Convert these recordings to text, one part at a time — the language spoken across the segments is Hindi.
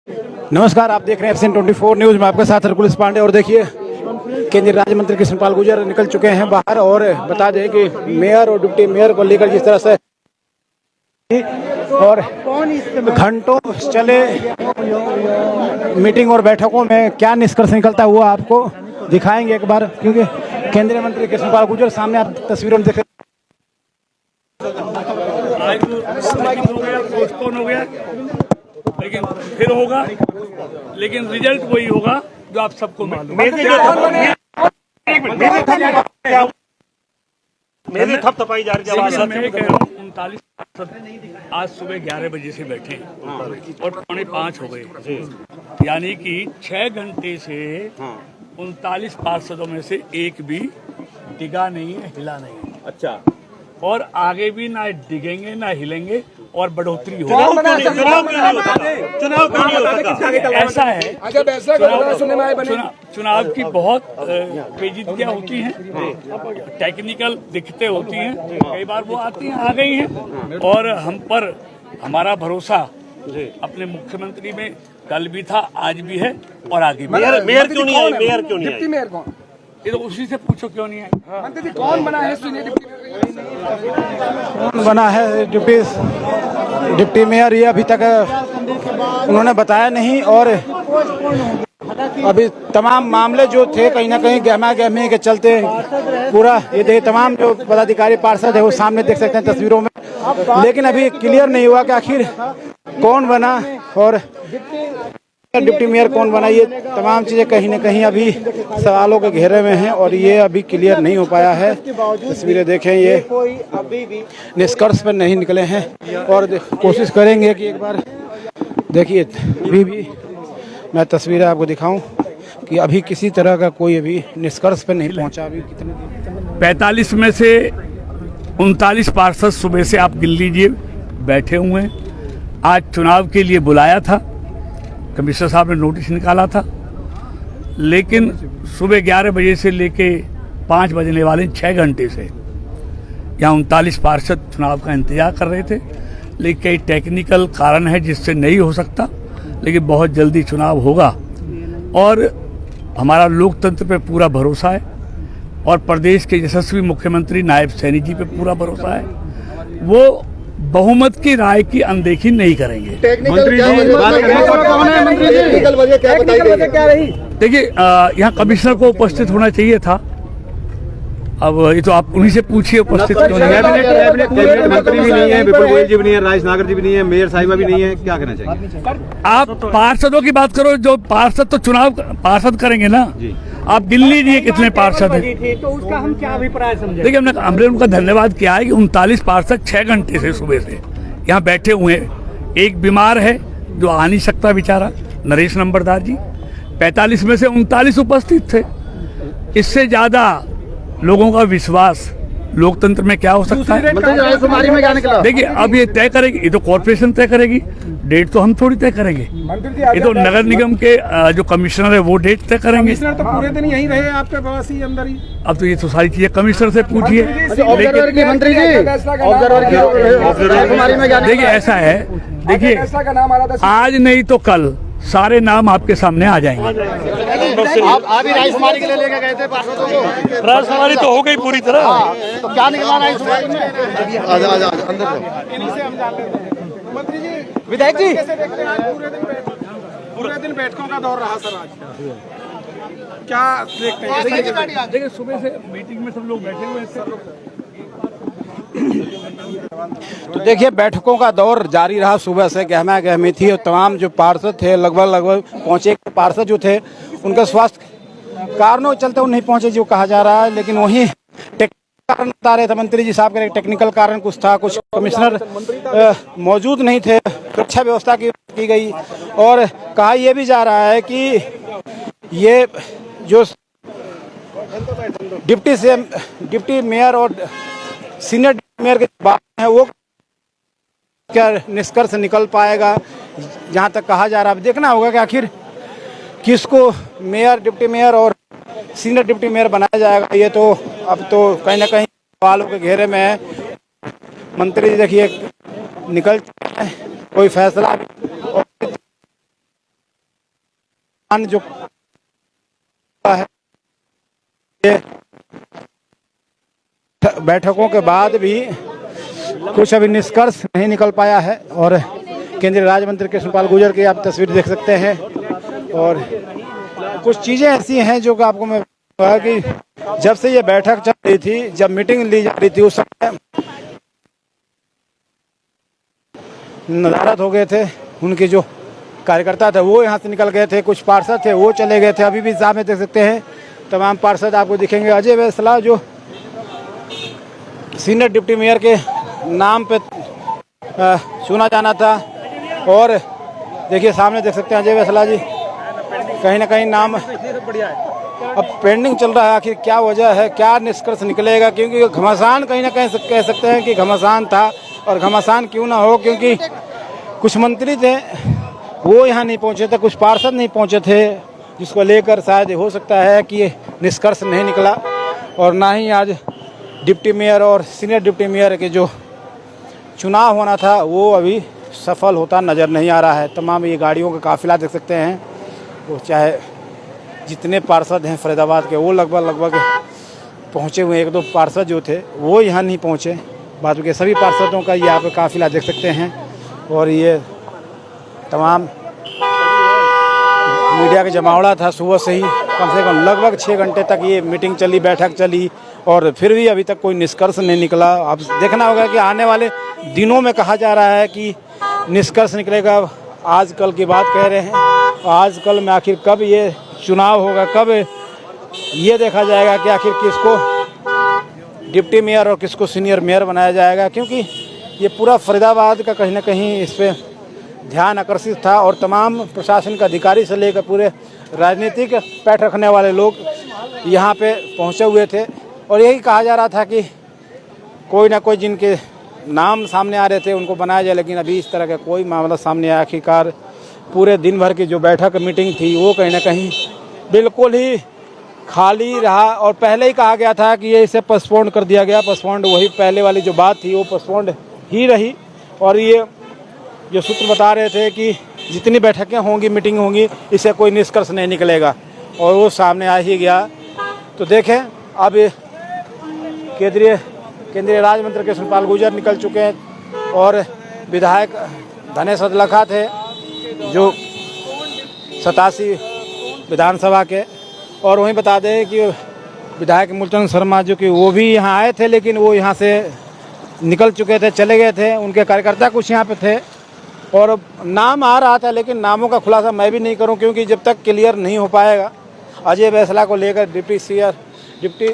नमस्कार, आप देख रहे हैं एफसीएन 24 न्यूज में आपके साथ हरकुल पांडे। और देखिए, केंद्रीय राज्य मंत्री कृष्णपाल गुर्जर निकल चुके हैं बाहर। और बता दें कि मेयर और डिप्टी मेयर को लेकर जिस तरह से और घंटों चले मीटिंग और बैठकों में क्या निष्कर्ष निकलता हुआ आपको दिखाएंगे एक बार, क्योंकि केंद्रीय मंत्री कृष्णपाल गुर्जर सामने आप तस्वीरों में देख रहे पोस्टपोन हो गया, लेकिन फिर होगा, लेकिन रिजल्ट वही होगा जो आप सबको मेरी थपथपाई जा रही है। मैं कह रहा हूँ 39 आज सुबह 11 बजे से बैठे और 4:45 हो गए, यानी कि 6 घंटे से 39 पार्षदों में से एक भी डिगा नहीं है, हिला नहीं है। अच्छा, और आगे भी ना डिगेंगे ना हिलेंगे और बढ़ोतरी होगी। ऐसा है, चुनाव की बहुत पेचीदगियां होती हैं, टेक्निकल दिक्कतें होती हैं, कई बार वो आती हैं, आ गई हैं। और हम पर हमारा भरोसा अपने मुख्यमंत्री में कल भी था, आज भी है और आगे भी। मेयर क्यों नहीं आई? मेयर क्यों नहीं आई? मेयर कौन? ये तो उसी से पूछो क्यों नहीं आई। मंत्री जी कौन बना है? कौन बना है डिप्टी मेयर, ये अभी तक उन्होंने बताया नहीं। और अभी तमाम मामले जो थे कहीं ना कहीं गहमा गहमी के चलते पूरा ये देखिए, तमाम जो पदाधिकारी पार्षद है वो सामने देख सकते हैं तस्वीरों में, लेकिन अभी क्लियर नहीं हुआ कि आखिर कौन बना और डिप्टी मेयर कौन बना। ये तमाम चीजें कहीं ना कहीं अभी सवालों के घेरे में हैं और ये अभी क्लियर नहीं हो पाया है। तस्वीरें देखें, ये निष्कर्ष पर नहीं निकले हैं और कोशिश करेंगे कि एक बार देखिए, अभी भी मैं तस्वीरें आपको दिखाऊं कि अभी किसी तरह का कोई अभी निष्कर्ष पर नहीं पहुंचा। अभी कितने 45 में से 39 पार्षद सुबह से आप गिन लीजिए बैठे हुए हैं। आज चुनाव के लिए बुलाया था, कमिश्नर साहब ने नोटिस निकाला था, लेकिन सुबह 11 बजे से लेके 5 बजने वाले 6 घंटे से यहाँ 39 पार्षद चुनाव का इंतजार कर रहे थे। लेकिन कई टेक्निकल कारण है जिससे नहीं हो सकता, लेकिन बहुत जल्दी चुनाव होगा और हमारा लोकतंत्र पे पूरा भरोसा है और प्रदेश के यशस्वी मुख्यमंत्री नायब सैनी जी पे पूरा भरोसा है। वो बहुमत की राय की अनदेखी नहीं करेंगे। देखिए, यहाँ कमिश्नर को उपस्थित होना चाहिए था, अब ये तो आप उन्हीं से पूछिए उपस्थित क्यों नहीं है। कैबिनेट मंत्री भी नहीं है, विपुल गोयल जी भी नहीं है, राजेश नागर जी भी नहीं है, मेयर साहिबा भी नहीं है, क्या करना चाहिए? आप पार्षदों की बात करो, जो पार्षद तो चुनाव पार्षद करेंगे ना। आप गिन लीजिए कितने पार्षद हैं, तो उसका हम क्या अभिप्राय समझे? देखिए, हमने उनका धन्यवाद किया है कि 39 पार्षद 6 घंटे से सुबह से यहाँ बैठे हुए हैं। एक बीमार है जो आ नहीं सकता बेचारा, नरेश नंबरदार जी। 45 में से 39 उपस्थित थे। इससे ज्यादा लोगों का विश्वास लोकतंत्र में क्या हो सकता है? देखिए, अब ये तय करेगी, ये तो कॉर्पोरेशन तय करेगी, डेट तो हम थोड़ी तय करेंगे। ये तो नगर निगम के जो कमिश्नर है वो डेट तय करेंगे। कमिश्नर तो पूरे दिन यहीं रहे आपके पास ही अंदर ही। अब तो ये तो सारी चीजें कमिश्नर से पूछिए। देखिए, ऐसा है, देखिए आज नहीं तो कल सारे नाम आपके सामने आ जाएंगे। आप भी राजकुमारी के लिए लेके गए थे पार्षदों को? राजकुमारी तो हो गई पूरी तरह। तो क्या निकला राजकुमारी में? अंदर मंत्री जी, विधायक जी, कैसे देखते हैं? आज पूरे दिन बैठकों का दौर रहा सर। आज क्या देखते हैं? देखिए, सुबह से मीटिंग में सब लोग बैठे हुए हैं। तो देखिए, बैठकों का दौर जारी रहा, सुबह से गहमा गहमी थी और तमाम जो पार्षद थे लगभग पहुंचे पार्षद जो थे उनके स्वास्थ्य कारणों के चलते वो नहीं पहुंचे जो कहा जा रहा है। लेकिन वहीं टेक्निकल कारण बता रहे थे मंत्री जी साहब, के टेक्निकल कारण कुछ था, कुछ कमिश्नर मौजूद नहीं थे, सुरक्षा व्यवस्था की गई। और कहा यह भी जा रहा है कि ये जो डिप्टी मेयर और सीनियर मेयर के बात है वो क्या निष्कर्ष निकल पाएगा, जहां तक कहा जा रहा है। देखना होगा कि आखिर किसको मेयर, डिप्टी मेयर और सीनियर डिप्टी मेयर बनाया जाएगा। ये तो अब तो कहीं ना कहीं सवालों के घेरे में है। मंत्री जी देखिए निकल चुके हैं, कोई फैसला जो है ये बैठकों के बाद भी कुछ अभी निष्कर्ष नहीं निकल पाया है। और केंद्रीय राज्य मंत्री कृष्णपाल गुर्जर की आप तस्वीर देख सकते हैं। और कुछ चीज़ें ऐसी हैं जो कि आपको मैं कहा कि जब से ये बैठक चल रही थी, जब मीटिंग ली जा रही थी, उस समय नदारद हो गए थे। उनके जो कार्यकर्ता थे वो यहाँ से निकल गए थे, कुछ पार्षद थे वो चले गए थे। अभी भी सामने देख सकते हैं तमाम पार्षद आपको दिखेंगे। अजय वैसला जो सीनियर डिप्टी मेयर के नाम पे चुना जाना था, और देखिए सामने देख सकते हैं अजय वैसला जी, कहीं ना कहीं नाम अब पेंडिंग चल रहा है। आखिर क्या वजह है, क्या निष्कर्ष निकलेगा, क्योंकि घमासान कहीं ना कहीं कह सकते हैं कि घमासान था। और घमासान क्यों ना हो, क्योंकि कुछ मंत्री थे वो यहाँ नहीं पहुँचे थे, कुछ पार्षद नहीं पहुँचे थे, जिसको लेकर शायद हो सकता है कि ये निष्कर्ष नहीं निकला। और ना ही आज डिप्टी मेयर और सीनियर डिप्टी मेयर के जो चुनाव होना था वो अभी सफल होता नज़र नहीं आ रहा है। तमाम ये गाड़ियों का काफिला देख सकते हैं, वो चाहे जितने पार्षद हैं फरीदाबाद के वो लगभग पहुँचे हुए। एक दो पार्षद जो थे वो यहाँ नहीं पहुँचे, बाद के सभी पार्षदों का यहाँ पे काफिला देख सकते हैं। और ये तमाम मीडिया का जमावड़ा था सुबह से ही, कम से कम लगभग 6 घंटे तक ये मीटिंग चली, बैठक चली, और फिर भी अभी तक कोई निष्कर्ष नहीं निकला। अब देखना होगा कि आने वाले दिनों में कहा जा रहा है कि निष्कर्ष निकलेगा। आज कल की बात कह रहे हैं, आज कल में आखिर कब ये चुनाव होगा, कब ये देखा जाएगा कि आखिर किसको डिप्टी मेयर और किसको सीनियर मेयर बनाया जाएगा। क्योंकि ये पूरा फरीदाबाद का कहीं ना कहीं इस पर ध्यान आकर्षित था, और तमाम प्रशासन के अधिकारी से लेकर पूरे राजनीतिक पैठ रखने वाले लोग यहाँ पे पहुँचे हुए थे। और यही कहा जा रहा था कि कोई ना कोई जिनके नाम सामने आ रहे थे उनको बनाया जाए, लेकिन अभी इस तरह का कोई मामला सामने आया। आखिरकार पूरे दिन भर की जो बैठक मीटिंग थी वो कहीं ना कहीं बिल्कुल ही खाली रहा। और पहले ही कहा गया था कि ये इसे पोस्टपोन कर दिया गया, पोस्टपोन्ड वही पहले वाली जो बात थी वो पोस्टपोन्ड ही रही। और ये जो सूत्र बता रहे थे कि जितनी बैठकें होंगी, मीटिंग होंगी, इससे कोई निष्कर्ष नहीं निकलेगा, और वो सामने आ ही गया। तो देखें अब केंद्रीय राज्य मंत्री कृष्णपाल गुर्जर निकल चुके हैं, और विधायक धनेश अदलखा थे जो 87 विधानसभा के। और वहीं बता दें कि विधायक मूलचंद शर्मा जो कि वो भी यहाँ आए थे, लेकिन वो यहाँ से निकल चुके थे, चले गए थे। उनके कार्यकर्ता कुछ यहाँ पे थे, और नाम आ रहा था, लेकिन नामों का खुलासा मैं भी नहीं करूं, क्योंकि जब तक क्लियर नहीं हो पाएगा अजय वैसला को लेकर डिप्टी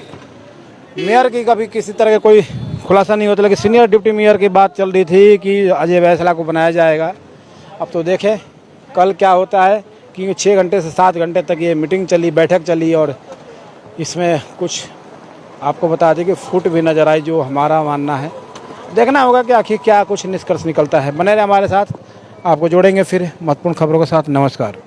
मेयर की कभी किसी तरह का कोई खुलासा नहीं होता। लेकिन सीनियर डिप्टी मेयर की बात चल रही थी कि अजय वैसला को बनाया जाएगा। अब तो देखें कल क्या होता है, कि 6 घंटे से 7 घंटे तक ये मीटिंग चली, बैठक चली, और इसमें कुछ आपको बता दें कि फुट भी नज़र आई, जो हमारा मानना है। देखना होगा कि आखिर क्या कुछ निष्कर्ष निकलता है। बने रहे हमारे साथ, आपको जोड़ेंगे फिर महत्वपूर्ण खबरों के साथ। नमस्कार।